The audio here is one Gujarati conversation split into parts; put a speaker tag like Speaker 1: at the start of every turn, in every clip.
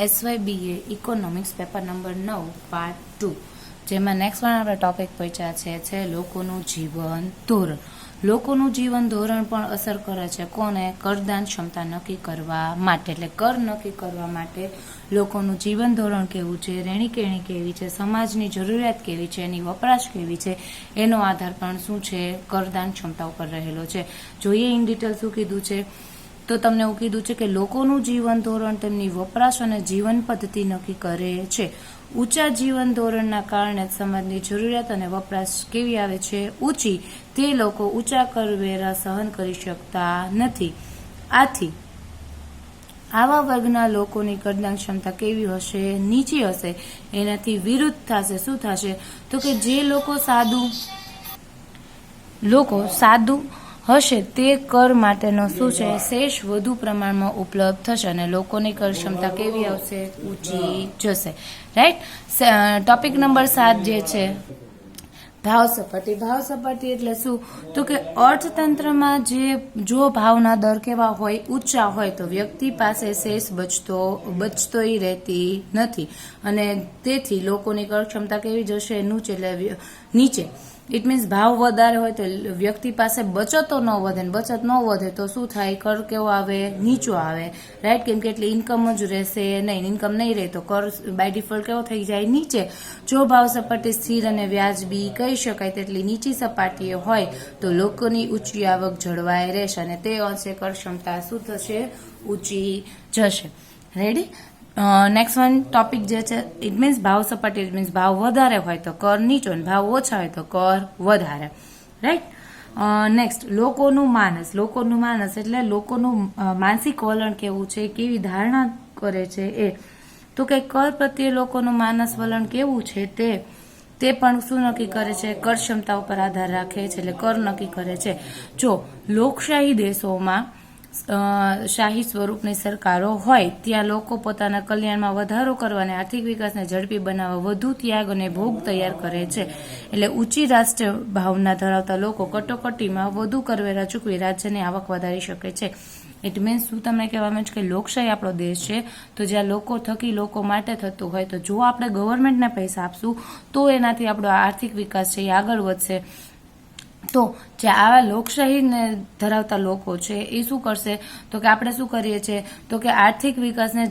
Speaker 1: SYBA economics paper number 9 part 2 જેમાં નેક્સ્ટ વન આપણે ટોપિક પહોંચ્યા છે લોકોનું જીવન ધોરણ. લોકોનું જીવન ધોરણ પણ અસર કરે છે કોને? કરદાન ક્ષમતા નક્કી કરવા માટે. એટલે કર નક્કી કરવા માટે લોકોનું જીવન ધોરણ કેવું છે, રહેણી કહેણી કેવી છે, સમાજની જરૂરિયાત કેવી છે, એની વપરાશ કેવી છે, એનો આધાર પણ શું છે? કરદાન ક્ષમતા ઉપર રહેલો છે. જોઈએ ઇન ડિટેલ શું કીધું છે. તો તમને એવું કીધું છે કે લોકોનું જીવન ધોરણ તેમની વપરાશ અને જીવન પદ્ધતિ નક્કી કરે છે. ઊંચા જીવન ધોરણના કારણે સમાજની જરૂરિયાત અને વપરાશ કેવી આવે છે? ઊંચી. તે લોકો ઊંચા કરવેરા સહન કરી શકતા નથી. આથી આવા વર્ગના લોકોની કરદાન ક્ષમતા કેવી હશે? નીચી હશે. એનાથી વિરુદ્ધ થશે. શું થશે? તો કે જે લોકો સાદું હશે તે કર માટેનો શું છે? શેષ વધુ પ્રમાણમાં ઉપલબ્ધ થશે અને લોકોની કર ક્ષમતા કેવી આવશે? ઊંચી જશે. રાઈટ. ટોપિક નંબર 7 જે છે ભાવ સપાટી. ભાવ સપાટી એટલે શું? તો કે અર્થતંત્રમાં જો ભાવના દર કેવા હોય? ઊંચા હોય તો વ્યક્તિ પાસે શેષ બચતોય રહેતી નથી અને તેથી લોકોની કર ક્ષમતા કેવી જશે? નીચે. ઇટ મીન્સ ભાવ વધારે હોય તો વ્યક્તિ પાસે બચતો ન વધે, બચત ન વધે તો શું થાય? કર કેવો આવે? નીચો આવે. રાઈટ. કેમ કે એટલી ઇન્કમ જ રહેશે નહીં. ઇન્કમ નહીં રહે તો કર બાય ડિફોલ્ટ કેવો થઈ જાય? નીચે. જો ભાવ સપાટી સ્થિર અને વ્યાજબી કહી શકાય તેટલી નીચી સપાટીએ હોય તો લોકોની ઊંચી આવક જળવાઈ રહેશે અને તે અંશે કર ક્ષમતા શું થશે? ઊંચી જશે. રેડી. નેક્સ્ટ વન ટોપિક જે છે ઇટ મીન્સ ભાવ સપાટી. ઇટ મીન્સ ભાવ વધારે હોય તો કર નીચો અને ભાવ ઓછા હોય તો કર વધારે. રાઈટ. નેક્સ્ટ લોકોનું માનસ. લોકોનું માનસ એટલે લોકોનું માનસિક વલણ કેવું છે, કેવી ધારણા કરે છે એ. તો કે કર પ્રત્યે લોકોનું માનસ વલણ કેવું છે તે પણ શું નક્કી કરે છે? કર ક્ષમતા ઉપર આધાર રાખે છે. એટલે કર નક્કી કરે છે. જો લોકશાહી દેશોમાં શાહી સ્વરૂપની સરકારો હોય ત્યાં લોકો પોતાના કલ્યાણમાં વધારો કરવા અને આર્થિક વિકાસને ઝડપી બનાવવા વધુ ત્યાગ અને ભોગ તૈયાર કરે છે. એટલે ઊંચી રાષ્ટ્રીય ભાવના ધરાવતા લોકો કટોકટીમાં વધુ કરવેરા ચૂકવી રાજ્યની આવક વધારી શકે છે. ઇટ મીન્સ શું તમને કહેવામાં છે કે લોકશાહી આપણો દેશ છે તો જ્યાં લોકો થકી લોકો માટે થતું હોય તો જો આપણે ગવર્મેન્ટને પૈસા આપશું તો એનાથી આપણો આર્થિક વિકાસ છે એ આગળ વધશે. તો જે આવા લોકશાહીને ધરાવતા લોકો છે એ શું કરશે? તો કે આપણે શું કરીએ છીએ તો કે આર્થિક વિકાસને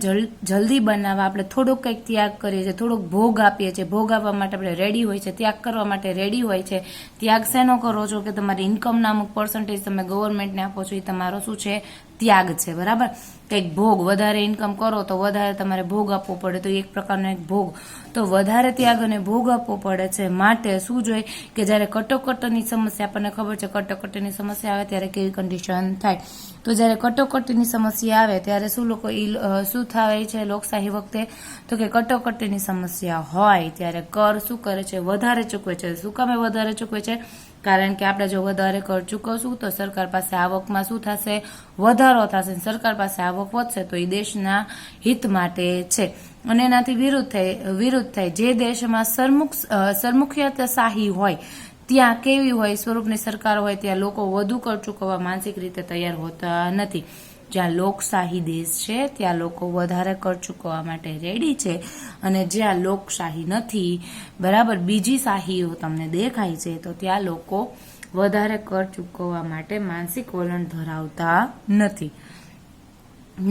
Speaker 1: જલ્દી બનાવવા આપણે થોડોક કંઈક ત્યાગ કરીએ છીએ, થોડોક ભોગ આપીએ છીએ. ભોગ આપવા માટે આપણે રેડી હોય છે, ત્યાગ કરવા માટે રેડી હોય છે. ત્યાગ શેનો કરો છો? કે તમારી ઇન્કમના અમુક પર્સન્ટેજ તમે ગવર્મેન્ટને આપો છો એ તમારો શું છે? ત્યાગ છે. બરાબર. કંઈક ભોગ. વધારે ઇન્કમ કરો તો વધારે તમારે ભોગ આપવો પડે તો એક પ્રકારનો એક ભોગ. તો વધારે ત્યાગ અને ભોગ આપવો પડે છે. માટે શું જોઈએ કે જ્યારે કટોકટીની સમસ્યા, આપણને ખબર છે કટોકટીની સમસ્યા આવે ત્યારે કેવી કન્ડિશન થાય. તો જ્યારે કટોકટીની સમસ્યા આવે ત્યારે શું થાય છે લોકશાહી વખતે? તો કે કટોકટીની સમસ્યા હોય ત્યારે કર શું કરે છે? વધારે ચૂકવે છે. શું કામે વધારે ચૂકવે છે? કારણ કે આપણે જો વધારે કર ચૂકવશું તો સરકાર પાસે આવકમાં શું થશે? વધારો થશે. સરકાર પાસે આવક વધશે તો એ દેશના હિત માટે છે અને એનાથી વિરુદ્ધ થાય. જે દેશમાં સરમુખત્યારશાહી હોય ત્યાં કેવી હોય? સ્વરૂપની સરકાર હોય ત્યાં લોકો વધુ કર ચૂકવવા માનસિક રીતે તૈયાર હોતા નથી. જ્યાં લોકશાહી દેશ છે ત્યાં લોકો વધારે કર ચૂકવવા માટે રેડી છે અને જ્યાં લોકશાહી નથી, બરાબર, બીજી શાહીઓ તમને દેખાય છે તો ત્યાં લોકો વધારે કર ચૂકવવા માટે માનસિક વલણ ધરાવતા નથી.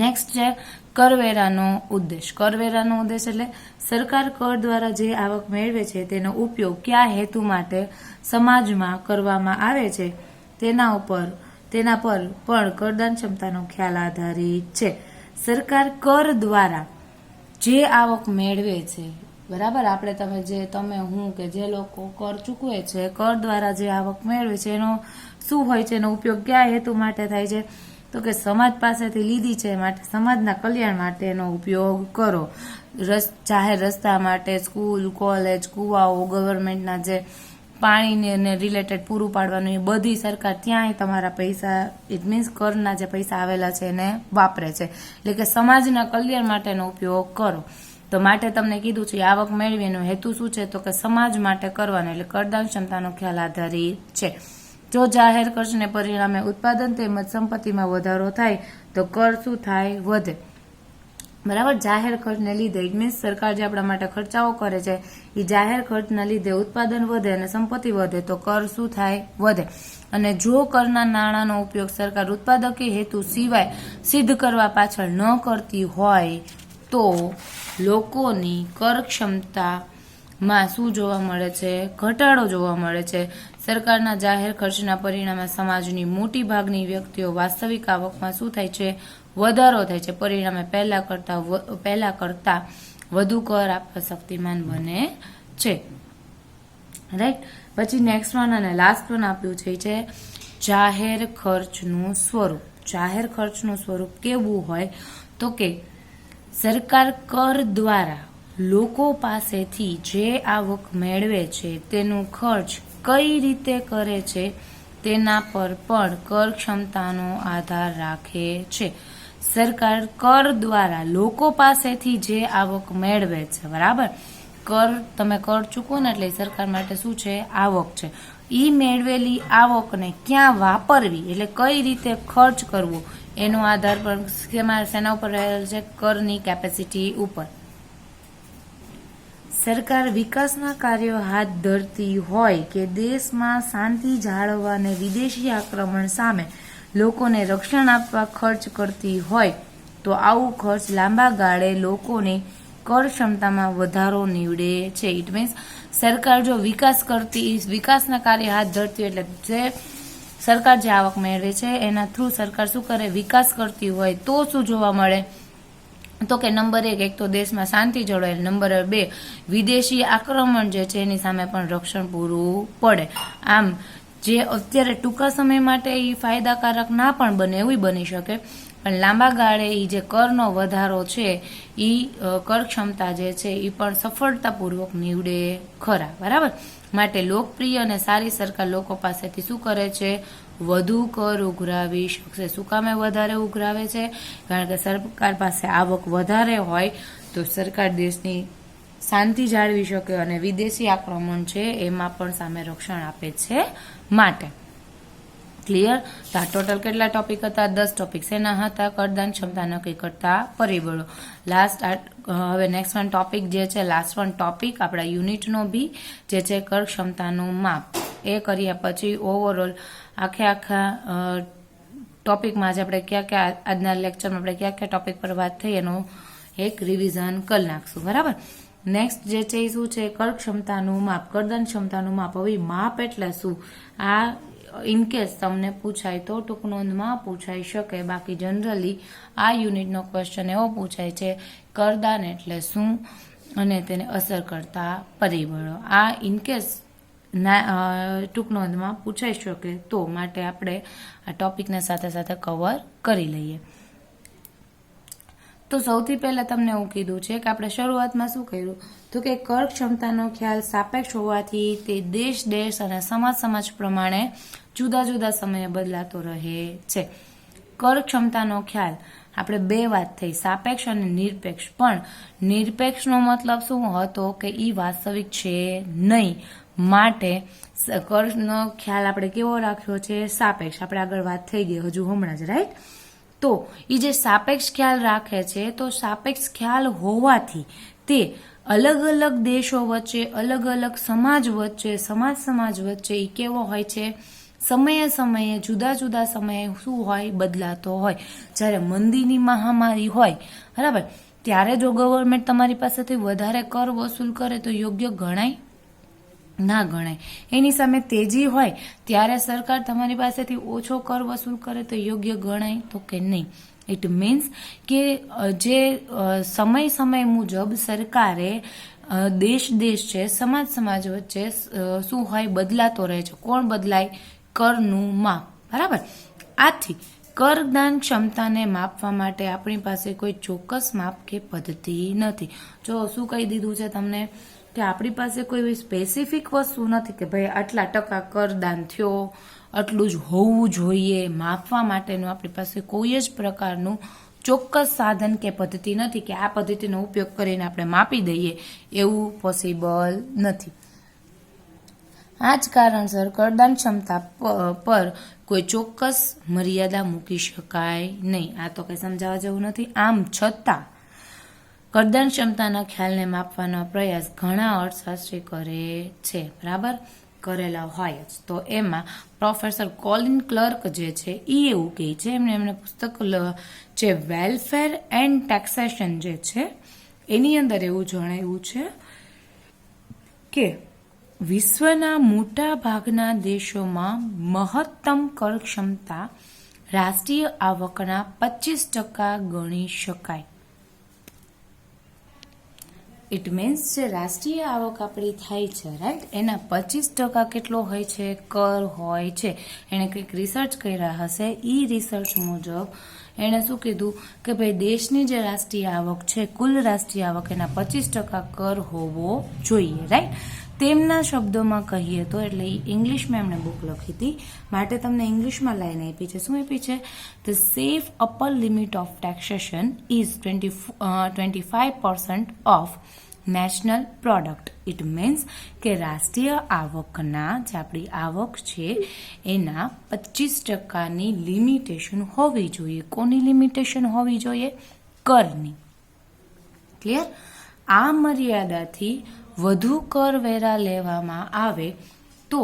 Speaker 1: નેક્સ્ટ છે કરવેરાનો ઉદ્દેશ. કરવેરાનો ઉદ્દેશ એટલે સરકાર કર દ્વારા જે આવક મેળવે છે તેનો ઉપયોગ કયા હેતુ માટે સમાજમાં કરવામાં આવે છે તેના પર પણ કરદાન ક્ષમતાનો ખ્યાલ આધારિત છે. સરકાર કર દ્વારા જે આવક મેળવે છે, બરાબર, તમે હું કે જે લોકો કર ચૂકવે છે, કર દ્વારા જે આવક મેળવે છે એનો શું હોય છે? એનો ઉપયોગ કયા હેતુ માટે થાય છે? તો કે સમાજ પાસેથી લીધી છે માટે સમાજના કલ્યાણ માટે એનો ઉપયોગ કરો. જાહેર રસ્તા માટે, સ્કૂલ, કોલેજ, કુવાઓ, ગવર્મેન્ટના જે પાણીને રિલેટેડ પૂરું પાડવાનું એ બધી સરકાર ત્યાંય તમારા પૈસા ઇટ મીન્સ કરના જે પૈસા આવેલા છે એને વાપરે છે. એટલે કે સમાજના કલ્યાણ માટેનો ઉપયોગ કરો. તો માટે તમને કીધું છે આવક મેળવીનો હેતુ શું છે? તો કે સમાજ માટે કરવાનો. એટલે કરદાન ક્ષમતાનો ખ્યાલ આધારિત છે. જો જાહેર ખર્ચને પરિણામે ઉત્પાદન તેમજ સંપત્તિમાં વધારો થાય તો કર શું થાય? વધે. બરાબર, જાહેર ખર્ચને લીધે ઇટ મીન્સ સરકાર જે આપણા માટે ખર્ચાઓ કરે છે એ જાહેર ખર્ચના લીધે ઉત્પાદન વધે અને સંપત્તિ વધે તો કર શું થાય? વધે. અને જો કરના નાણાંનો ઉપયોગ સરકાર ઉત્પાદકી હેતુ સિવાય સિદ્ધ કરવા પાછળ ન કરતી હોય તો લોકોની કર ક્ષમતામાં શું જોવા મળે છે? ઘટાડો જોવા મળે છે. સરકારના જાહેર ખર્ચના પરિણામે સમાજની મોટી ભાગની વ્યક્તિઓ વાસ્તવિક આવકમાં શું થાય છે? વધારો થાય છે. પરિણામે પહેલા કરતા વધુ કર આપવા શક્તિમાન બને છે. રાઈટ. પછી નેક્સ્ટ વન અને લાસ્ટ વન આપ્યું છે જાહેર ખર્ચનું સ્વરૂપ. જાહેર ખર્ચનું સ્વરૂપ કેવું હોય તો કે સરકાર કર દ્વારા લોકો પાસેથી જે આવક મેળવે છે તેનું ખર્ચ કઈ રીતે કરે છે તેના પર પણ કર ક્ષમતાનો આધાર રાખે છે. સરકાર કર દ્વારા લોકો પાસેથી જે આવક મેળવે છે, બરાબર, તમે કર ચૂકવો ને એટલે સરકાર માટે શું છે? આવક છે. ઈ મેળવેલી આવકને ક્યાં વાપરવી એટલે કઈ રીતે ખર્ચ કરવો એનો આધાર પણ શેના ઉપર રહેલ છે? કરની કેપેસિટી ઉપર. સરકાર વિકાસના કાર્યો હાથ ધરતી હોય કે દેશમાં શાંતિ જાળવવા અને વિદેશી આક્રમણ સામે લોકોને રક્ષણ આપવા ખર્ચ કરતી હોય તો આવું ખર્ચ લાંબા ગાળે લોકોની કર ક્ષમતામાં વધારો નીવડે છે. ઇટ મીન્સ સરકાર જો વિકાસના કાર્ય હાથ ધરતી એટલે જે સરકાર જે આવક મેળવે છે એના થ્રુ સરકાર શું કરે? વિકાસ કરતી હોય તો શું જોવા મળે? તો કે નંબર 1 એક તો દેશમાં શાંતિ જળવાય, નંબર 2 વિદેશી આક્રમણ જે છે એની સામે પણ રક્ષણ પૂરું પડે. આમ જે અત્યારે ટૂંકા સમય માટે એ ફાયદાકારક ના પણ બને એવું બની શકે, પણ લાંબા ગાળે એ જે કરનો વધારો છે એ કર ક્ષમતા જે છે એ પણ સફળતાપૂર્વક નીવડે ખરા. બરાબર. માટે લોકપ્રિય અને સારી સરકાર લોકો પાસેથી શું કરે છે? વધુ કર ઉઘરાવી શકશે. શું કામે વધારે ઉઘરાવે છે? કારણ કે સરકાર પાસે આવક વધારે હોય તો સરકાર દેશની શાંતિ જાળવી શકે અને વિદેશી આક્રમણ છે એમાં પણ સામે રક્ષણ આપે છે માટે. ક્લિયર? તો આ ટોટલ કેટલા ટોપિક હતા? 10 ટોપિક. શેના હતા? કરદાન ક્ષમતા નક્કી કરતા પરિબળો. હવે નેક્સ્ટ વન ટોપિક જે છે, લાસ્ટ વન ટોપિક આપણા યુનિટનો બી જે છે કર ક્ષમતાનું માપ. એ કર્યા પછી ઓવરઓલ આખા ટોપિકમાં જ આપણે ક્યાં આજના લેક્ચરમાં આપણે ક્યાં ટોપિક પર વાત થઈ એનું એક રિવિઝન કરી નાખશું. બરાબર. નેક્સ્ટ જે છે એ શું છે? કર ક્ષમતાનું માપ, કરદાન ક્ષમતાનું માપ. હવે માપ એટલે શું? આ ઇનકેસ તમને પૂછાય તો ટૂંક નોંધમાં પૂછાઈ શકે, બાકી જનરલી આ યુનિટનો ક્વેશ્ચન એવો પૂછાય છે કરદાન એટલે શું અને તેને અસર કરતા પરિબળો. આ ઇનકેસ ટૂંક નોંધમાં પૂછાઈ શકે તો માટે આપણે આ ટોપિકને સાથે સાથે કવર કરી લઈએ. તો સૌથી પહેલા તમને એવું કીધું છે કે આપણે શરૂઆતમાં શું કર્યું તો કે કર ક્ષમતાનો ખ્યાલ સાપેક્ષ હોવાથી તે દેશ અને સમાજ પ્રમાણે જુદા જુદા સમયે બદલાતો રહે છે. કર ક્ષમતાનો ખ્યાલ આપણે બે વાત થઈ, સાપેક્ષ અને નિરપેક્ષ. પણ નિરપેક્ષનો મતલબ શું હતો કે એ વાસ્તવિક છે નહીં, માટે કરનો ખ્યાલ આપણે કેવો રાખ્યો છે? સાપેક્ષ. આપણે આગળ વાત થઈ ગઈ હજુ હમણાં જ, રાઈટ? તો એ જે સાપેક્ષ ખ્યાલ રાખે છે તો સાપેક્ષ ખ્યાલ હોવાથી તે અલગ અલગ દેશો વચ્ચે, અલગ અલગ સમાજ વચ્ચે, સમાજ વચ્ચે એ કેવો હોય છે? સમયે જુદા જુદા સમયે શું હોય? બદલાતો હોય. જ્યારે મંદીની મહામારી હોય, બરાબર, ત્યારે જો ગવર્મેન્ટ તમારી પાસેથી વધારે કર વસૂલ કરે તો યોગ્ય ગણાય? ના ગણાય. એની સામે તેજી હોય ત્યારે સરકાર તમારી પાસેથી ઓછો કર વસૂલ કરે તો યોગ્ય ગણાય? તો કે નહીં. ઇટ મીન્સ કે જે સમય મુજબ સરકારે દેશ છે, સમાજ વચ્ચે શું હોય? બદલાતો રહે છે. કોણ બદલાય? કરનું માપ. બરાબર. આથી કરદાન ક્ષમતાને માપવા માટે આપણી પાસે કોઈ ચોક્કસ માપ કે પદ્ધતિ નથી. જો શું કહી દીધું છે તમને કે આપણી પાસે કોઈ સ્પેસિફિક વસ્તુ નથી કે ભાઈ આટલા ટકા કરદાન થયો, આટલું જ હોવું જોઈએ. માપવા માટેનું આપણી પાસે કોઈ જ પ્રકારનું ચોક્કસ સાધન કે પદ્ધતિ નથી કે આ પદ્ધતિનો ઉપયોગ કરીને આપણે માપી દઈએ, એવું પોસિબલ નથી. આ જ કારણસર કરદાન ક્ષમતા પર કોઈ ચોક્કસ મર્યાદા મૂકી શકાય નહીં. આ તો કંઈ સમજાવવા જેવું નથી. આમ છતાં કરદાન ક્ષમતાના ખ્યાલને માપવાનો પ્રયાસ ઘણા અર્થશાસ્ત્રી કરે છે, બરાબર, કરેલા હોય જ. તો એમાં પ્રોફેસર કોલિન ક્લર્ક જે છે એ એવું કહે છે, એમને પુસ્તક જે વેલફેર એન્ડ ટેક્સેશન જે છે એની અંદર એવું જણાવ્યું છે કે વિશ્વના મોટા ભાગના દેશોમાં મહત્તમ કર ક્ષમતા રાષ્ટ્રીય આવકના 25% ગણી શકાય. ઇટ મીન્સ જે રાષ્ટ્રીય આવક આપણી થાય છે, રાઈટ, એના 25% કેટલો હોય છે, કર હોય છે. એણે કંઈક રિસર્ચ કર્યા હશે, એ રિસર્ચ મુજબ એણે શું કીધું કે ભાઈ દેશની જે રાષ્ટ્રીય આવક છે, કુલ રાષ્ટ્રીય આવક એના 25% કર હોવો જોઈએ, રાઈટ. તેમના શબ્દોમાં કહીએ તો, એટલે ઇંગ્લિશમાં એમણે બુક લખી હતી માટે તમને ઇંગ્લિશમાં લાઈન આપી છે. શું આપી છે? The safe upper limit of taxation is 25% of national product. It means કે રાષ્ટ્રીય આવકના જે આપણી આવક છે એના 25%ની લિમિટેશન હોવી જોઈએ. કોની લિમિટેશન હોવી જોઈએ? કરની. ક્લિયર? આ મર્યાદાથી વધુ કરવેરા લેવામાં આવે તો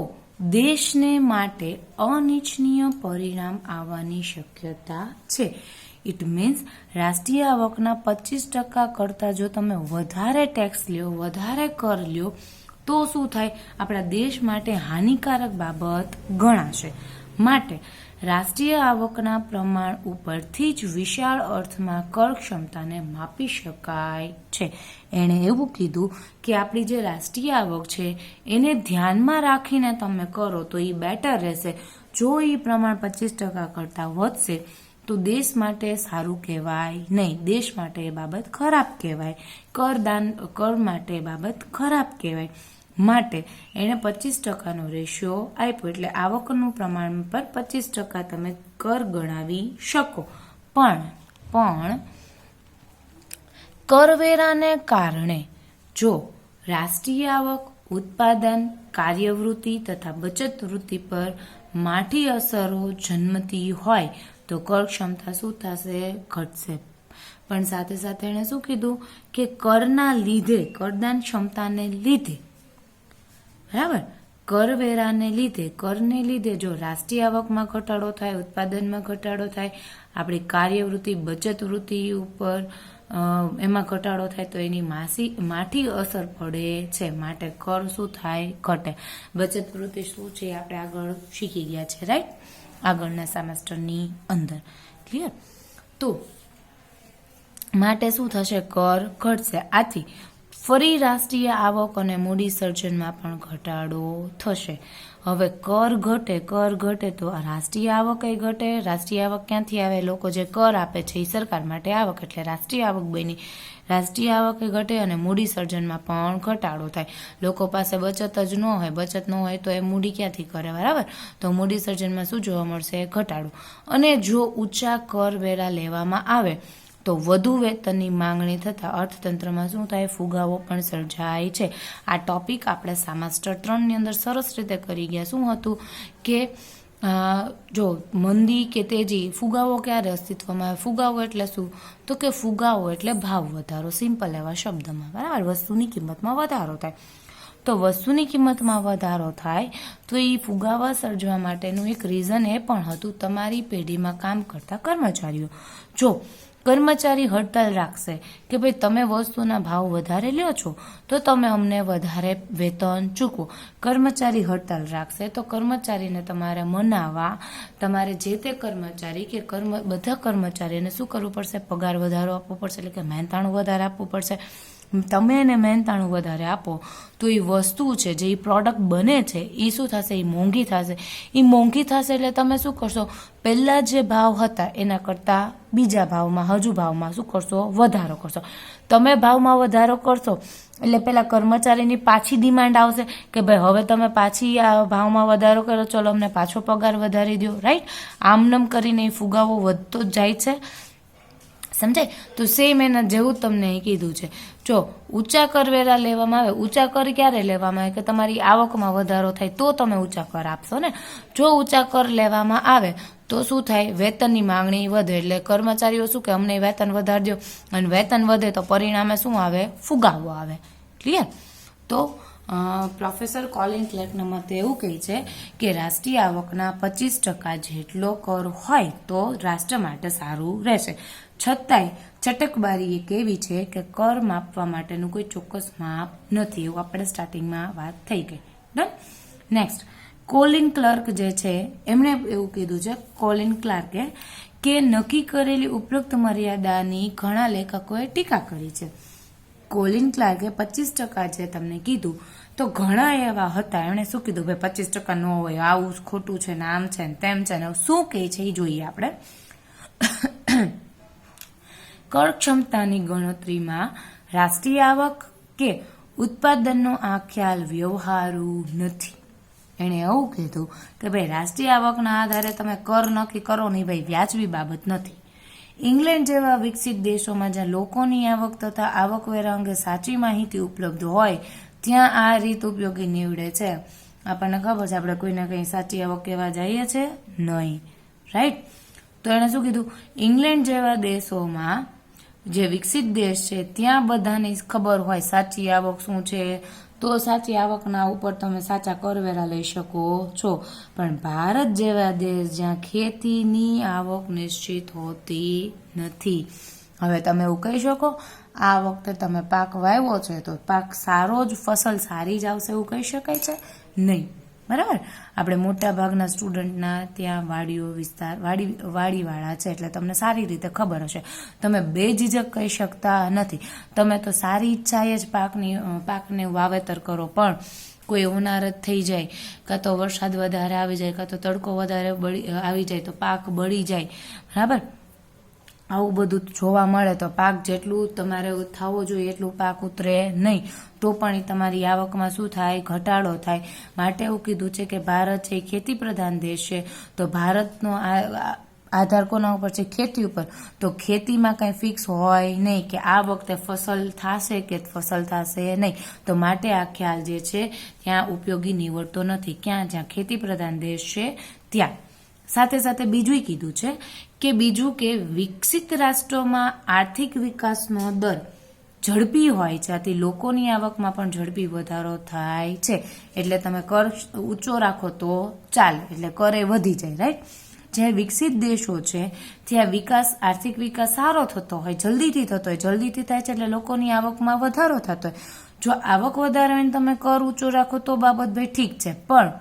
Speaker 1: દેશને માટે અનિચ્છનીય પરિણામ આવવાની શક્યતા છે. ઇટ મીન્સ રાષ્ટ્રીય આવકના 25% કરતાં જો તમે વધારે ટેક્સ લ્યો, વધારે કર લ્યો તો શું થાય? આપણા દેશ માટે હાનિકારક બાબત ગણાશે. માટે રાષ્ટ્રીય આવકના પ્રમાણ ઉપરથી જ વિશાળ અર્થમાં કર ક્ષમતાને માપી શકાય છે. એણે એવું કીધું કે આપણી જે રાષ્ટ્રીય આવક છે એને ધ્યાનમાં રાખીને તમે કરો તો એ બેટર રહેશે. જો એ પ્રમાણ 25% કરતાં વધશે તો દેશ માટે સારું કહેવાય નહીં, દેશ માટે એ બાબત ખરાબ કહેવાય, કર માટે એ બાબત ખરાબ કહેવાય. માટે એણે 25%નો રેશિયો આપ્યો, એટલે આવકનું પ્રમાણ પર 25% તમે કર ગણાવી શકો. પણ કરવેરાને કારણે જો રાષ્ટ્રીય આવક, ઉત્પાદન, કાર્યવૃત્તિ તથા બચત વૃત્તિ પર માઠી અસરો જન્મતી હોય તો કર ક્ષમતા શું થશે? ઘટશે. પણ સાથે સાથે એણે શું કીધું કે કરના લીધે, કરદાન ક્ષમતાને લીધે, બરાબર, કરવેરાને લીધે, કરને લીધે જો રાષ્ટ્રીય આવકમાં ઘટાડો થાય, ઉત્પાદનમાં ઘટાડો થાય, આપણી કાર્યવૃત્તિ, બચત વૃત્તિ ઉપર એમાં ઘટાડો થાય તો એની માઠી અસર પડે છે. માટે કર શું થાય? ઘટે. બચત વૃત્તિ શું છે આપણે આગળ શીખી ગયા છે, રાઈટ, આગળના સેમેસ્ટરની અંદર. ક્લિયર? તો માટે શું થશે? કર ઘટશે. આથી ફરી રાષ્ટ્રીય આવક અને મૂડી સર્જનમાં પણ ઘટાડો થશે. હવે કર ઘટે તો રાષ્ટ્રીય આવક ઘટે. રાષ્ટ્રીય આવક ક્યાંથી આવે? લોકો જે કર આપે છે એ સરકાર માટે આવક, એટલે રાષ્ટ્રીય આવક બની. રાષ્ટ્રીય આવક ઘટે અને મૂડી સર્જનમાં પણ ઘટાડો થાય. લોકો પાસે બચત જ ન હોય, બચત ન હોય તો એ મૂડી ક્યાંથી કરે, બરાબર? તો મૂડી સર્જનમાં શું જોવા મળશે? ઘટાડો. અને જો ઊંચા કરવેરા લેવામાં આવે તો વધુ વેતનની માંગણી થતાં અર્થતંત્રમાં શું થાય? ફુગાવો પણ સર્જાય છે. આ ટોપિક આપણે સેમેસ્ટર 3ની અંદર સરસ રીતે કરી ગયા. શું હતું કે જો મંદી કે તેજી, ફુગાવો ક્યારે અસ્તિત્વમાં આવે? ફુગાવો એટલે શું? તો કે ફુગાવો એટલે ભાવ વધારો, સિમ્પલ એવા શબ્દમાં, બરાબર, વસ્તુની કિંમતમાં વધારો થાય. તો વસ્તુની કિંમતમાં વધારો થાય તો એ ફુગાવા સર્જવા માટેનું એક રીઝન એ પણ હતું તમારી પેઢીમાં કામ કરતા કર્મચારીઓ. જો કર્મચારી હડતાલ રાખશે કે ભાઈ તમે વસ્તુના ભાવ વધારે લ્યો છો તો તમે અમને વધારે વેતન ચૂકવો. કર્મચારી હડતાલ રાખશે તો કર્મચારીને તમારે મનાવવા, તમારે જે તે કર્મચારી કે બધા કર્મચારીને શું કરવું પડશે? પગાર વધારો આપવો પડશે, એટલે કે મહેનતાણું વધારે આપવું પડશે. તમે એને મહેનતાણું વધારે આપો તો એ વસ્તુ છે, જે પ્રોડક્ટ બને છે એ શું થશે? એ મોંઘી થશે. એ મોંઘી થશે એટલે તમે શું કરશો? પહેલાં જે ભાવ હતા એના કરતાં બીજા ભાવમાં, હજુ ભાવમાં શું કરશો? વધારો કરશો. તમે ભાવમાં વધારો કરશો એટલે પેલા કર્મચારીની પાછી ડિમાન્ડ આવશે કે ભાઈ હવે તમે પાછી આ ભાવમાં વધારો કરો, ચલો અમને પાછો પગાર વધારી દો, રાઈટ? આમનમ કરીને એ ફુગાવો વધતો જ જાય છે. સમજાય? તો સેમ એના જેવું જ તમને અહીં કીધું છે. જો ઊંચા કરવેરા લેવામાં આવે, ઊંચા કર ક્યારે લેવામાં આવે કે તમારી આવકમાં વધારો થાય તો તમે ઊંચા કર આપશો ને. જો ઊંચા કર લેવામાં આવે તો શું થાય? વેતનની માંગણી વધે, એટલે કર્મચારીઓ શું કે અમને વેતન વધારજો, અને વેતન વધે તો પરિણામે શું આવે? ફુગાવો આવે. ક્લિયર? તો પ્રોફેસર કોલિન ક્લાર્કના મતે એવું કહે છે કે રાષ્ટ્રીય આવકના 25% જેટલો કર હોય તો રાષ્ટ્ર માટે સારું રહેશે. છતાંય ચટકબારી એક એવી છે કે કર માપવા માટેનું કોઈ ચોક્કસ માપ નથી. એવું આપણે સ્ટાર્ટિંગમાં વાત થઈ ગઈ. ડન. નેક્સ્ટ, કોલિન ક્લાર્ક જે છે એમણે એવું કીધું છે, કોલિન ક્લાર્કે, કે નક્કી કરેલી ઉપરોક્ત મર્યાદાની ઘણા લેખકોએ ટીકા કરી છે. કોલિન ક્લાર્કે 25% જે તમને કીધું તો ઘણા એવા હતા, એમણે શું કીધું? ભાઈ 25% ન હોય, આવું ખોટું છે ને, આમ છે ને, તેમ છે ને. શું કહે છે એ જોઈએ આપણે. કર ક્ષમતાની ગણતરીમાં રાષ્ટ્રીય આવક કે ઉત્પાદનનો આ ખ્યાલ વ્યવહારુ નથી. એણે એવું કીધું કે ભાઈ રાષ્ટ્રીય આવકના આધારે તમે કર નક્કી કરો નહીં, ભાઈ વ્યાજબી બાબત નથી. ઇંગ્લેન્ડ જેવા વિકસિત દેશોમાં જ્યાં લોકોની આવક તથા આવકવેરા અંગે સાચી માહિતી ઉપલબ્ધ હોય ત્યાં આ રીત ઉપયોગી નીવડે છે. આપણને ખબર છે આપણે કોઈને કંઈ સાચી આવક કહેવા જઈએ છે નહીં, રાઈટ? તો એણે શું કીધું? ઇંગ્લેન્ડ જેવા દેશોમાં જે વિકસિત દેશ છે ત્યાં બધાને ખબર હોય સાચી આવક શું છે, તો સાચી આવકના ઉપર તમે સાચા કરવેરા લઈ શકો છો. પણ ભારત જેવા દેશ જ્યાં ખેતીની આવક નિશ્ચિત હોતી નથી. હવે તમે એવું કહી શકો આ વખતે તમે પાક વાવ્યો છે તો પાક સારો જ, ફસલ સારી જ આવશે, એવું કહી શકાય છે નહીં. બરાબર? આપણે મોટા ભાગના સ્ટુડન્ટના ત્યાં વાડીઓ વિસ્તાર, વાડીવાળા છે એટલે તમને સારી રીતે ખબર હશે. તમે બેઝિજક કહી શકતા નથી. તમે તો સારી ઈચ્છાએ જ પાકને વાવેતર કરો, પણ કોઈ હોનારત થઈ જાય, કાં તો વરસાદ વધારે આવી જાય, કાં તો તડકો વધારે આવી જાય તો પાક બળી જાય. બરાબર? આવું બધું જોવા મળે તો પાક જેટલું તમારે થવો જોઈએ એટલું પાક ઉતરે નહીં, તો પણ તમારી આવકમાં શું થાય? ઘટાડો થાય. માટે એવું કીધું છે કે ભારત છે ખેતી પ્રધાન દેશ છે, તો ભારતનો આધાર કોના ઉપર છે? ખેતી ઉપર. તો ખેતીમાં કંઈ ફિક્સ હોય નહીં કે આ વખતે ફસલ થશે કે ફસલ થશે નહીં, તો માટે આ ખ્યાલ જે છે ત્યાં ઉપયોગી નીવડતો નથી. ક્યાં? જ્યાં ખેતી પ્રધાન દેશ છે ત્યાં. સાથે સાથે બીજું કીધું છે કે વિકસિત રાષ્ટ્રોમાં આર્થિક વિકાસનો દર ઝડપી હોય છે, આથી લોકોની આવકમાં પણ ઝડપી વધારો થાય છે. એટલે તમે કર ઊંચો રાખો તો ચાલે, એટલે કરે વધી જાય, રાઈટ? જે વિકસિત દેશો છે ત્યાં આર્થિક વિકાસ સારો થતો હોય, જલ્દીથી થતો હોય, જલ્દીથી થાય છે એટલે લોકોની આવકમાં વધારો થતો હોય. જો આવક વધારવાની તમે કર ઊંચો રાખો તો બાબત ભાઈ ઠીક છે, પણ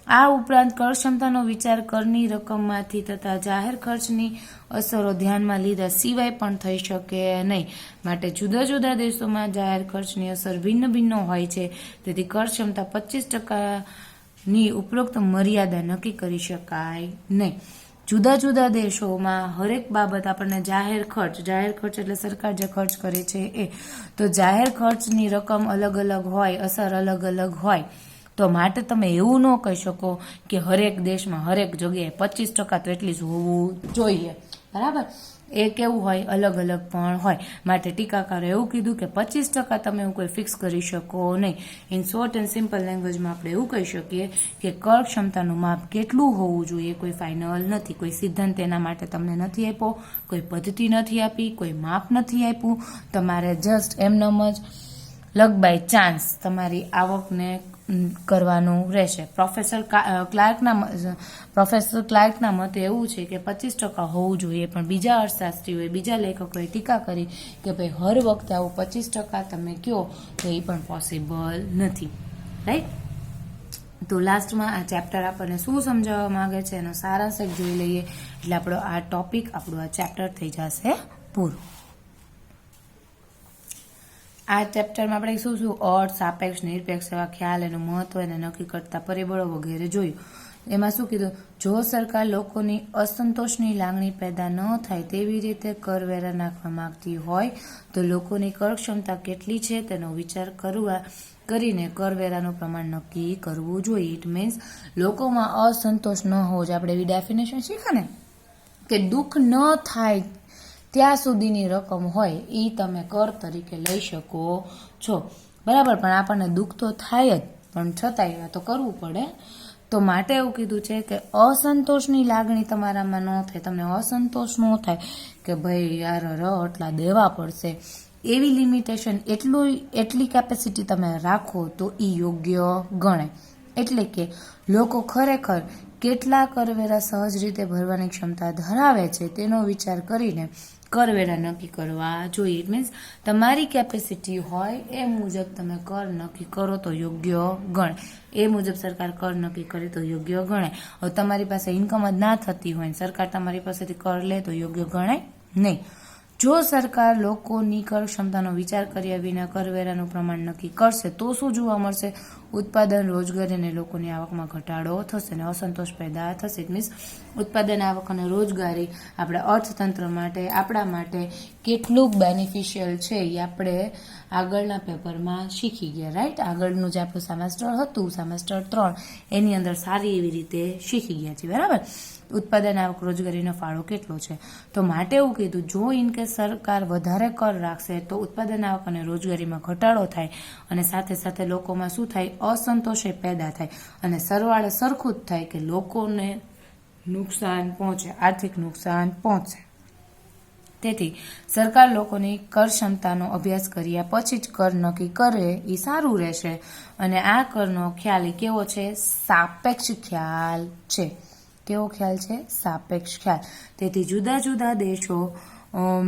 Speaker 1: આ ઉપરાંત કર ક્ષમતાનો વિચાર કરની રકમમાંથી તથા જાહેર ખર્ચની અસરો ધ્યાનમાં લીધા સિવાય પણ થઈ શકે નહીં. માટે જુદા જુદા દેશોમાં જાહેર ખર્ચની અસર ભિન્ન ભિન્ન હોય છે, તેથી કર ક્ષમતા 25%ની ઉપરોક્ત મર્યાદા નક્કી કરી શકાય નહીં. જુદા જુદા દેશોમાં હરેક બાબત આપણને જાહેર ખર્ચ એટલે સરકાર જે ખર્ચ કરે છે એ, તો જાહેર ખર્ચની રકમ અલગ અલગ હોય, અસર અલગ અલગ હોય. તો માટે તમે એવું ન કહી શકો કે હરેક દેશમાં હરેક જગ્યાએ 25% તો એટલી જ હોવું જોઈએ. બરાબર? એ કેવું હોય? અલગ અલગ પણ હોય. માટે ટીકાકારે એવું કીધું કે 25% તમે એવું કોઈ ફિક્સ કરી શકો નહીં. ઇન શોર્ટ એન્ડ સિમ્પલ લેંગ્વેજમાં આપણે એવું કહી શકીએ કે કર ક્ષમતાનું માપ કેટલું હોવું જોઈએ કોઈ ફાઇનલ નથી, કોઈ સિદ્ધાંત એના માટે તમને નથી આપ્યો, કોઈ પદ્ધતિ નથી આપી, કોઈ માપ નથી આપ્યું. તમારે જસ્ટ એમનેમ જ લક બાય ચાન્સ તમારી આવકને કરવાનું રહેશે. પ્રોફેસર ક્લાર્કના મતે એવું છે કે 25% હોવું જોઈએ, પણ બીજા અર્થશાસ્ત્રીઓએ, બીજા લેખકોએ ટીકા કરી કે ભાઈ હર વખતે આવું 25% તમે કહો તો એ પણ પોસિબલ નથી, રાઈટ? તો લાસ્ટમાં આ ચેપ્ટર આપણને શું સમજાવવા માંગે છે એનો સારાંશ જોઈ લઈએ, એટલે આપણો આ ટોપિક, આપણું આ ચેપ્ટર થઈ જશે પૂરું. આ ચેપ્ટરમાં આપણે શું અર્થ, સાપેક્ષ, નિરપેક્ષ એવા ખ્યાલ, એનું મહત્વ, એને નક્કી કરતા પરિબળો વગેરે જોયું. એમાં શું કીધું? જો સરકાર લોકોની અસંતોષની લાગણી પેદા ન થાય તેવી રીતે કરવેરા નાખવા માંગતી હોય તો લોકોની કર ક્ષમતા કેટલી છે તેનો વિચાર કરીને કરવેરાનું પ્રમાણ નક્કી કરવું જોઈએ. ઇટ મીન્સ લોકોમાં અસંતોષ ન હોવો જોઈએ. આપણે એવી ડેફિનેશન શીખા ને કે દુઃખ ન થાય ત્યાં સુધીની રકમ હોય એ તમે કર તરીકે લઈ શકો છો, બરાબર. પણ આપણને દુઃખ તો થાય જ, પણ છતાંય તો કરવું પડે. તો માટે એવું કીધું છે કે અસંતોષની લાગણી તમારામાં ન થાય, તમને અસંતોષ ન થાય કે ભાઈ યાર આટલા દેવા પડશે, એવી લિમિટેશન એટલી કેપેસિટી તમે રાખો તો એ યોગ્ય ગણાય. એટલે કે લોકો ખરેખર કેટલા કરવેરા સહજ રીતે ભરવાની ક્ષમતા ધરાવે છે તેનો વિચાર કરીને કરવેરા નક્કી કરવા જોઈએ. ઇટ મીન્સ તમારી કેપેસિટી હોય એ મુજબ તમે કર નક્કી કરો તો યોગ્ય ગણાય, એ મુજબ સરકાર કર નક્કી કરે તો યોગ્ય ગણાય. હવે તમારી પાસે ઇન્કમ જ ના થતી હોય ને સરકાર તમારી પાસેથી કર લે તો યોગ્ય ગણાય નહીં. જો સરકાર લોકોની કર ક્ષમતાનો વિચાર કર્યા વિના કરવેરાનું પ્રમાણ નક્કી કરશે તો શું જોવા મળશે? ઉત્પાદન, રોજગારી અને લોકોની આવકમાં ઘટાડો થશે અને અસંતોષ પેદા થશે. ઇટ મીન્સ ઉત્પાદન, આવક અને રોજગારી આપણા અર્થતંત્ર માટે, આપણા માટે કેટલું બેનિફિશિયલ છે એ આપણે આગળના પેપરમાં શીખી ગયા, રાઈટ. આગળનું જે આપણું સેમેસ્ટર હતું, સેમેસ્ટર 3, એની અંદર સારી એવી રીતે શીખી ગયા છીએ, બરાબર. ઉત્પાદન, આવક, રોજગારીનો ફાળો કેટલો છે? તો માટે એવું કીધું, જો ઇનકેસ સરકાર વધારે કર રાખશે તો ઉત્પાદન, આવક અને રોજગારીમાં ઘટાડો થાય અને સાથે સાથે લોકોમાં શું થાય? અસંતોષ પેદા થાય અને સરવાળે સરખું જ થાય કે લોકોને નુકસાન પહોંચે, આર્થિક નુકસાન પહોંચે. તેથી સરકાર લોકોની કર ક્ષમતાનો અભ્યાસ કર્યા પછી જ કર નક્કી કરે એ સારું રહેશે. અને આ કરનો ખ્યાલ કેવો છે? સાપેક્ષ ખ્યાલ છે. કેવો ખ્યાલ છે? સાપેક્ષ ખ્યાલ. તેથી જુદા જુદા દેશો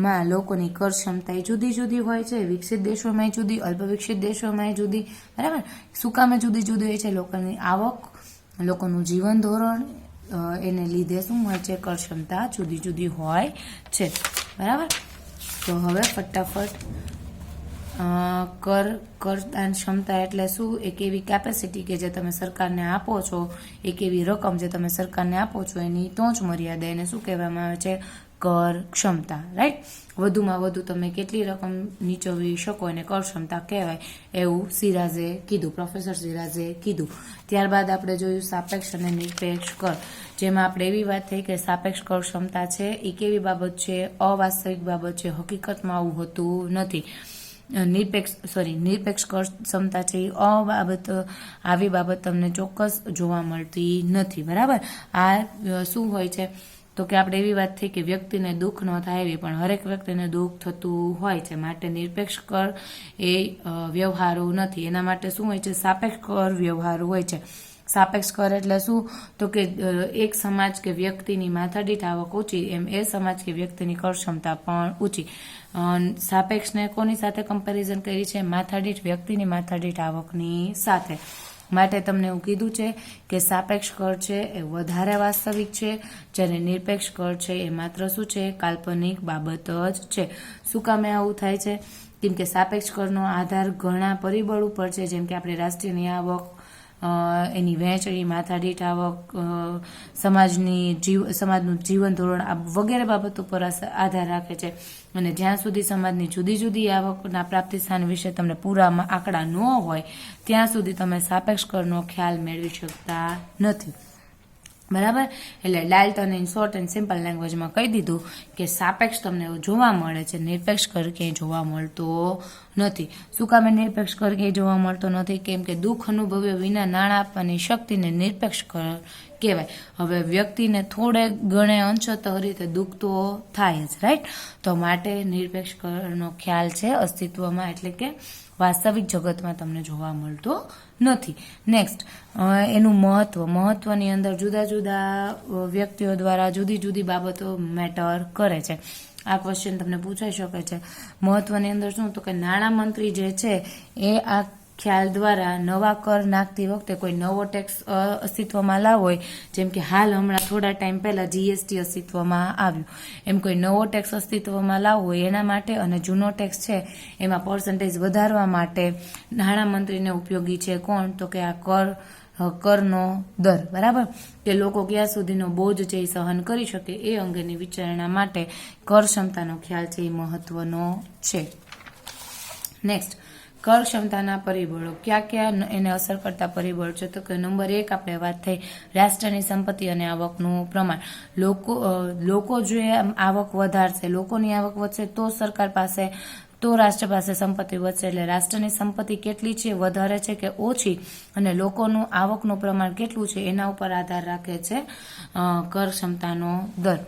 Speaker 1: માં લોકોની કર ક્ષમતા જુદી જુદી હોય છે. વિકસિત દેશોમાં જુદી, અલ્પ વિકસિત દેશોમાં જુદી, બરાબર. શું કામે જુદી જુદી હોય છે? લોકોની આવક, લોકોનું જીવન ધોરણ, એને લીધે શું હોય છે? કર ક્ષમતા જુદી જુદી હોય છે, બરાબર. તો હવે ફટાફટ કરદાન ક્ષમતા એટલે શું? એક એવી કેપેસિટી કે જે તમે સરકારને આપો છો, એક એવી રકમ જે તમે સરકારને આપો છો, એની ટોચ મર્યાદા એને શું કહેવામાં આવે છે? કર ક્ષમતા, રાઈટ. વધુમાં વધુ તમે કેટલી રકમ નીચોવી શકો એને કર ક્ષમતા કહેવાય, એવું સિરાઝે કીધું, પ્રોફેસર સિરાઝે કીધું. ત્યારબાદ આપણે જોયું સાપેક્ષ અને નિરપેક્ષ કર, જેમાં આપણે એવી વાત થઈ કે સાપેક્ષ કર ક્ષમતા છે એ કેવી બાબત છે? અવાસ્તવિક બાબત છે, હકીકતમાં આવું હોતું નથી. નિરપેક્ષ કર ક્ષમતા છે એ આવી બાબત તમને ચોક્કસ જોવા મળતી નથી, બરાબર. આ શું હોય છે? તો કે આપણે એવી વાત થઈ કે વ્યક્તિને દુઃખ ન થાય એવી, પણ હરેક વ્યક્તિને દુઃખ થતું હોય છે, માટે નિરપેક્ષ કર એ વ્યવહારુ નથી. એના માટે શું હોય છે? સાપેક્ષ કર વ્યવહારુ હોય છે. સાપેક્ષ કર એટલે શું? તો કે એક સમાજ કે વ્યક્તિની માથાદીઠ આવક ઊંચી એમ એ સમાજ કે વ્યક્તિની કર ક્ષમતા પણ ઊંચી. સાપેક્ષને કોની સાથે કમ્પેરિઝન કરી છે? માથાદીઠ વ્યક્તિની માથાદીઠ આવકની સાથે. માટે તમને એવું કીધું છે કે સાપેક્ષ કર છે એ વધારે વાસ્તવિક છે, જ્યારે નિરપેક્ષ કર છે એ માત્ર શું છે? કાલ્પનિક બાબત જ છે. શું કામે આવું થાય છે? કેમ કે સાપેક્ષ કરનો આધાર ઘણા પરિબળ ઉપર છે, જેમ કે આપણે રાષ્ટ્રીયની આવક, એની વહેંચણી, માથાદીઠ આવક, સમાજનું જીવન ધોરણ, આ વગેરે બાબતો પર આધાર રાખે છે. અને જ્યાં સુધી સમાજની જુદી જુદી આવકના પ્રાપ્તિ સ્થાન વિશે તમને પૂરા આંકડા ન હોય ત્યાં સુધી તમે સાપેક્ષ કરનો ખ્યાલ મેળવી શકતા નથી, બરાબર. એટલે ડાયરેક્ટ અને ઇન શોર્ટ એન્ડ સિમ્પલ લેંગ્વેજમાં કહી દીધું કે સાપેક્ષ તમને જોવા મળે છે, નિરપેક્ષ કર ક્યાંય જોવા મળતો નથી. શું કામે નિરપેક્ષ કર ક્યાંય જોવા મળતો નથી? કેમ કે દુઃખ અનુભવ્યા વિના નાણાં આપવાની શક્તિને નિરપેક્ષ કર કહેવાય. હવે વ્યક્તિને થોડે ગણે અંશતઃ રીતે દુઃખ તો થાય જ, રાઈટ. તો માટે નિરપેક્ષ કરનો ખ્યાલ છે અસ્તિત્વમાં, એટલે કે વાસ્તવિક જગતમાં તમને જોવા મળતો નથી. નેક્સ્ટ, એનું મહત્વની અંદર જુદા જુદા વ્યક્તિઓ દ્વારા જુદી જુદી બાબતો મેટર કરે છે. આ ક્વેશ્ચન તમને પૂછાઈ શકે છે. મહત્વની અંદર શું? તો કે નાણામંત્રી જે છે એ આ ખ્યાલ દ્વારા નવા કર નાખતી વખતે કોઈ નવો ટેક્સ અસ્તિત્વમાં લાવો હોય, જેમ કે હાલ હમણાં થોડા ટાઈમ પહેલા જીએસટી અસ્તિત્વમાં આવ્યું, એમ કોઈ નવો ટેક્સ અસ્તિત્વમાં લાવવો હોય એના માટે, અને જૂનો ટેક્સ છે એમાં પર્સન્ટેજ વધારવા માટે નાણામંત્રીને ઉપયોગી છે કોણ? તો કે આ કરનો દર, બરાબર. કે લોકો ક્યાં સુધીનો બોજ છે એ સહન કરી શકે એ અંગેની વિચારણા માટે કર ક્ષમતાનો ખ્યાલ છે એ મહત્વનો છે. નેક્સ્ટ, કર ક્ષમતાના પરિબળો ક્યાં એને અસર કરતા પરિબળો છે? તો કે નંબર 1 આપણે વાત થઈ રાષ્ટ્રની સંપત્તિ અને આવકનું પ્રમાણ. લોકો જો આવક વધારશે, લોકોની આવક વધશે તો સરકાર પાસે, તો રાષ્ટ્ર પાસે સંપત્તિ વધશે. એટલે રાષ્ટ્રની સંપત્તિ કેટલી છે, વધારે છે કે ઓછી, અને લોકોનું આવકનું પ્રમાણ કેટલું છે એના ઉપર આધાર રાખે છે કર ક્ષમતાનો દર.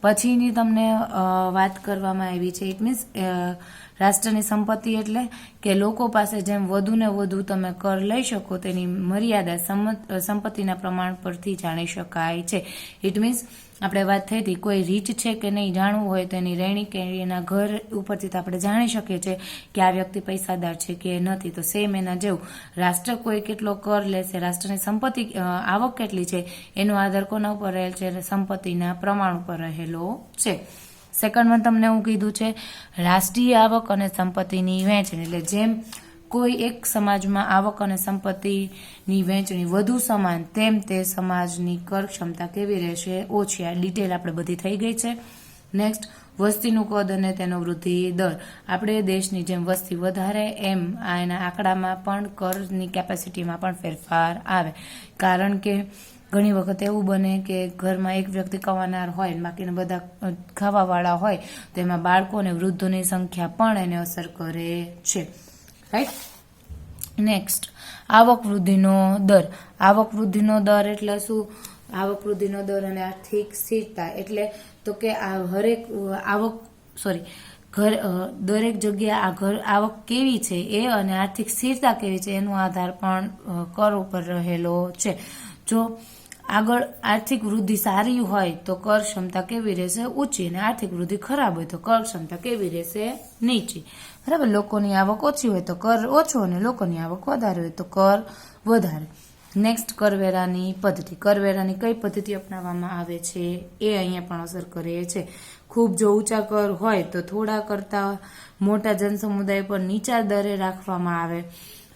Speaker 1: પછીની તમને વાત કરવામાં આવી છે, ઇટ મીન્સ રાષ્ટ્રની સંપત્તિ એટલે કે લોકો પાસે જેમ વધુ ને વધુ તમે કર લઈ શકો તેની મર્યાદા સંપત્તિના પ્રમાણ પરથી જાણી શકાય છે. ઇટ મીન્સ આપણે વાત થઈ હતી કોઈ રીચ છે કે નહીં જાણવું હોય તો એની રહેણી કે એના ઘર ઉપરથી તો આપણે જાણી શકીએ છીએ કે આ વ્યક્તિ પૈસાદાર છે કે નથી. તો સેમ એના જેવું રાષ્ટ્ર કોઈ કેટલો કર લેશે, રાષ્ટ્રની સંપત્તિ આવક કેટલી છે એનો આધાર કોના ઉપર રહેલ છે? સંપત્તિના પ્રમાણ ઉપર રહેલો છે. સેકન્ડ વન તમને એવું કીધું છે રાષ્ટ્રીય આવક અને સંપત્તિની વહેંચણી. એટલે જેમ કોઈ એક સમાજમાં આવક અને સંપત્તિની વહેંચણી વધુ સમાન, તેમ તે સમાજની કર ક્ષમતા કેવી રહેશે? ઓછી. આ ડિટેલ આપણે બધી થઈ ગઈ છે. નેક્સ્ટ, વસ્તીનું કદ અને તેનો વૃદ્ધિ દર. આપણે દેશની જેમ વસ્તી વધારે એમ એના આંકડામાં પણ કરની કેપેસિટીમાં પણ ફેરફાર આવે. કારણ કે ઘણી વખત એવું બને કે ઘરમાં એક વ્યક્તિ કમાનાર હોય, બાકીના બધા ખાવાવાળા હોય, તો એમાં બાળકો અને વૃદ્ધોની સંખ્યા પણ એને અસર કરે છે. રાઈટ. નેક્સ્ટ, આવક વૃદ્ધિનો દર. આવક વૃદ્ધિનો દર એટલે શું? આવક વૃદ્ધિનો દર અને આર્થિક સ્થિરતા એટલે તો કે દરેક જગ્યાએ આવક કેવી છે એ અને આર્થિક સ્થિરતા કેવી છે એનો આધાર પણ કર ઉપર રહેલો છે. જો આગળ આર્થિક વૃદ્ધિ સારી હોય તો કર ક્ષમતા કેવી રહેશે? ઊંચી. અને આર્થિક વૃદ્ધિ ખરાબ હોય તો કર ક્ષમતા કેવી રહેશે? નીચી. બરાબર. લોકોની આવક ઓછી હોય તો કર ઓછો, અને લોકોની આવક વધારે હોય તો કર વધારે. નેક્સ્ટ, કરવેરાની પદ્ધતિ. કરવેરાની કઈ પદ્ધતિ અપનાવવામાં આવે છે એ અહીંયા પણ અસર કરે છે. ખૂબ જો ઊંચા કર હોય તો થોડા કરતા મોટા જનસમુદાય પર નીચા દરે રાખવામાં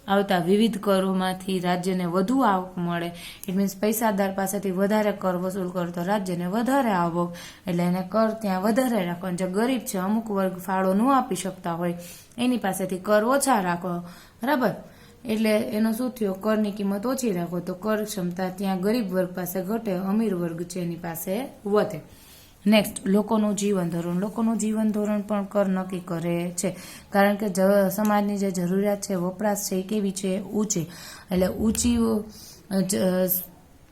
Speaker 1: આવતા વિવિધ કરોમાંથી રાજ્યને વધુ આવક મળે. ઇટ મીન્સ પૈસાદાર પાસેથી વધારે કર વસૂલ કરતો રાજ્યને વધારે આવક, એટલે એને કર ત્યાં વધારે રાખો. જે ગરીબ છે, અમુક વર્ગ ફાળો ન આપી શકતા હોય, એની પાસેથી કર ઓછા રાખો. બરાબર. એટલે એનો શું થયો? કરની કિંમત ઓછી રાખો તો કર ક્ષમતા ત્યાં ગરીબ વર્ગ પાસે ઘટે, અમીર વર્ગ છે એની પાસે વધે. નેક્સ્ટ, લોકોનું જીવન ધોરણ. લોકોનું જીવન ધોરણ પણ કર નક્કી કરે છે. કારણ કે સમાજની જે જરૂરિયાત છે, વપરાશ છે એ કેવી છે? ઊંચી. એટલે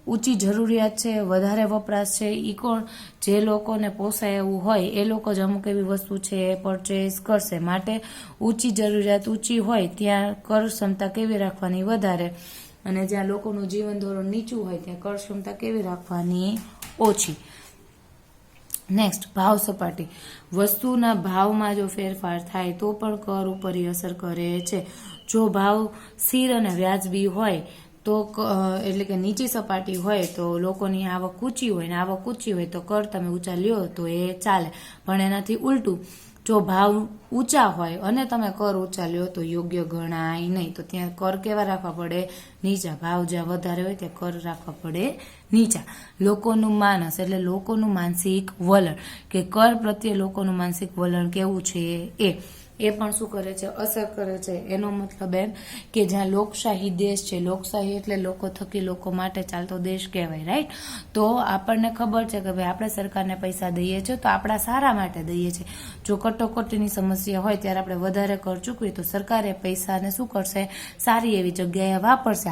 Speaker 1: ઊંચી જરૂરિયાત છે, વધારે વપરાશ છે, એ કોણ? જે લોકોને પોસાય એવું હોય એ લોકો જ અમુક એવી વસ્તુ છે એ પરચેસ કરશે. માટે ઊંચી જરૂરિયાત ઊંચી હોય ત્યાં કર ક્ષમતા કેવી રાખવાની? વધારે. અને જ્યાં લોકોનું જીવન ધોરણ નીચું હોય ત્યાં કર ક્ષમતા કેવી રાખવાની? ઓછી. નેક્સ્ટ, ભાવ સપાટી. વસ્તુના ભાવમાં જો ફેરફાર થાય તો પણ કર ઉપર અસર કરે છે. જો ભાવ સ્થિર અને વ્યાજબી હોય તો એટલે કે નીચી સપાટી હોય તો લોકોની આવક ઊંચી હોય, ને આવક ઊંચી હોય તો કર તમે ઊંચા લ્યો તો એ ચાલે. પણ એનાથી ઉલટું, જો ભાવ ઊંચા હોય અને તમે કર ઊંચા લ્યો તો યોગ્ય ગણાય નહીં. તો ત્યાં કર કેવા રાખવા પડે? નીચા. ભાવ જ્યાં વધારે હોય ત્યાં કર રાખવા પડે નીચા. લોકોનું માનસ એટલે લોકોનું માનસિક વલણ, કે કર પ્રત્યે લોકોનું માનસિક વલણ કેવું છે એ પણ શું કરે છે? અસર કરે છે. એનો મતલબ એમ કે જ્યાં લોકશાહી દેશ છે, લોકશાહી એટલે લોકો થકી લોકો માટે ચાલતો દેશ કહેવાય. રાઈટ. તો આપણને ખબર છે કે ભાઈ આપણે સરકારને પૈસા દઈએ છીએ તો આપણા સારા માટે દઈએ છીએ. જો કટોકટીની સમસ્યા હોય ત્યારે આપણે વધારે કર ચૂકવીએ તો સરકારે પૈસાને શું કરશે? સારી એવી જગ્યાએ વાપરશે.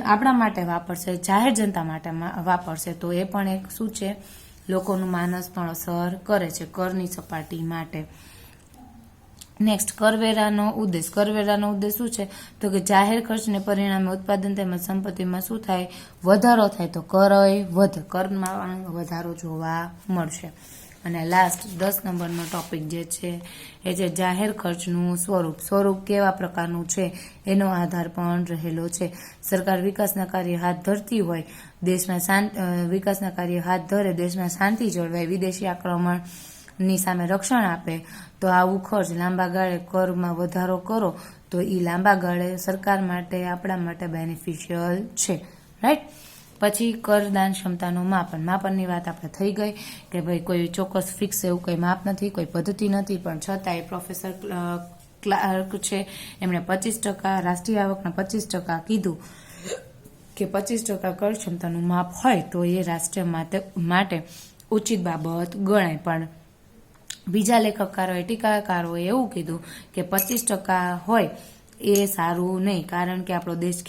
Speaker 1: આપણા માટે વાપરશે, જાહેર જનતા માટે વાપરશે. તો એ પણ એક શું છે? લોકોનું માનસ પણ અસર કરે છે કરની સપાટી માટે. નેક્સ્ટ, કરવેરાનો ઉદ્દેશ. કરવેરાનો ઉદ્દેશ શું છે? તો કે જાહેર ખર્ચને પરિણામે ઉત્પાદન તેમજ સંપત્તિમાં શું થાય? વધારો થાય તો કર વધે. કરમાં વધારો જોવા મળશે. અને લાસ્ટ 10 નંબરનો ટોપિક જે છે એ છે જાહેર ખર્ચનું સ્વરૂપ. સ્વરૂપ કેવા પ્રકારનું છે એનો આધાર પણ રહેલો છે. સરકાર વિકાસના કાર્ય હાથ ધરતી હોય, વિકાસના કાર્ય હાથ ધરે, દેશમાં શાંતિ જળવાય, વિદેશી આક્રમણની સામે રક્ષણ આપે, તો આવું ખર્ચ લાંબા ગાળે કરમાં વધારો કરો તો એ લાંબા ગાળે સરકાર માટે, આપણા માટે બેનિફિશિયલ છે. રાઈટ. પછી કરદાન ક્ષમતાનું માપન. માપનની વાત આપણે થઈ ગઈ કે ભાઈ કોઈ ચોક્કસ ફિક્સ એવું કંઈ માપ નથી, કોઈ પદ્ધતિ નથી, પણ છતાંય પ્રોફેસર ક્લાર્ક છે એમણે 25%, રાષ્ટ્રીય આવકના 25% કીધું કે 25% કર ક્ષમતાનું માપ હોય તો એ રાષ્ટ્ર માટે ઉચિત બાબત ગણાય. પણ બીજા લેખકકારોએ, ટીકાકારોએ એવું કીધું કે 25% હોય એ સારું નહીં, કારણ કે આપણો દેશ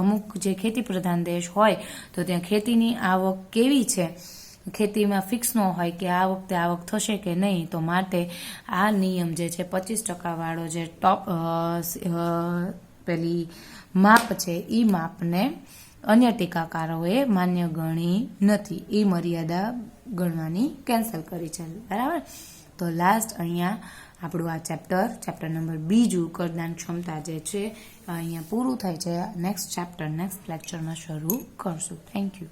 Speaker 1: અમુક જે ખેતી પ્રધાન દેશ હોય તો ત્યાં ખેતીની આવક કેવી છે, ખેતીમાં ફિક્સ ન હોય કે આ વખતે આવક થશે કે નહીં, તો માટે આ નિયમ જે છે 25% વાળો જે ટોપ પેલી માપ છે એ માપને અન્ય ટીકાકારોએ માન્ય ગણી નથી, એ મર્યાદા ગણવાની કેન્સલ કરી છે. બરાબર. તો લાસ્ટ અહીંયા આપણું આ ચેપ્ટર નંબર 2 કરદાન ક્ષમતા જે છે અહીંયા પૂરું થાય છે. નેક્સ્ટ લેક્ચરમાં શરૂ કરશું. Thank you.